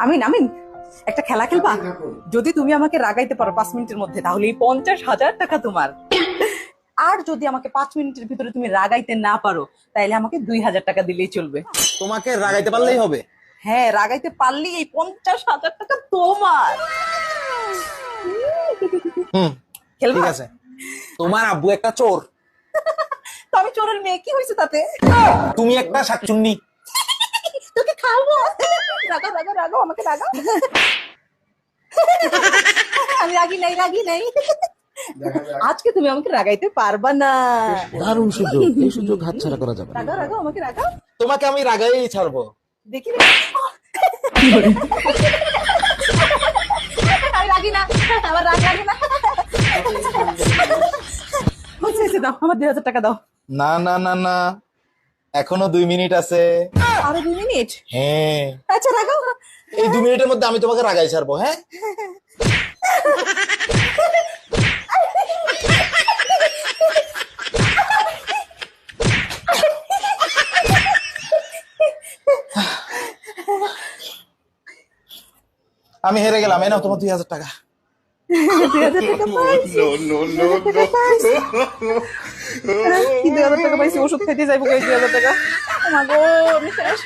আমিন আমিন, একটা খেলা খেলবা? যদি তুমি আমাকে রাগাইতে পারো 5 মিনিটের মধ্যে, তাহলে এই 50,000 টাকা তোমার। আর যদি আমাকে 5 মিনিটের ভিতরে তুমি রাগাইতে না পারো, তাইলে আমাকে 2,000 টাকা দিলেই চলবে। তোমাকে রাগাইতে পারলেই হবে। হ্যাঁ, রাগাইতে পারলেই এই 50,000 টাকা তোমার। হুম, খেলবা? ঠিক আছে। তোমার আব্বু একটা চোর, তো আমি চোরের মেয়ে, কি হয়েছে তাতে? তুমি একটা শাকচুন্নি। তোকে খাবো। রাগা রাগা রাগা, আমাকে রাগা। আমি রাগি নাই, রাগি নাই। আজকে তুমি আমাকে রাগাইতে পারবা না। দারুণ সুযোগ, এই সুযোগ হাতছাড়া করা যাবে না। রাগা রাগা, আমাকে রাগা। তোমাকে আমি রাগাই ছাড়বো। দেখি আমি রাগি না, আমার রাগ লাগে না। হয়েছে, দাও আমার 2,000 টাকা দাও। না না না না, এখনো 2 মিনিট আছে। আরো 2 মিনিট? হ্যাঁ, আচ্ছা রাগাও। এই 2 মিনিটের মধ্যে আমি তোমাকে রাগাই ছাড়বো। হ্যাঁ, আমি হেরে গেলাম। এই নাও তোমার 2,000 টাকা। 2,000 টাকা পাইছি। পাইছি। কি 2,000 টাকা পাইছি? ওষুধ খাইতে যাইবো, 2,000 টাকা। ও মা গো, আমি শেষ।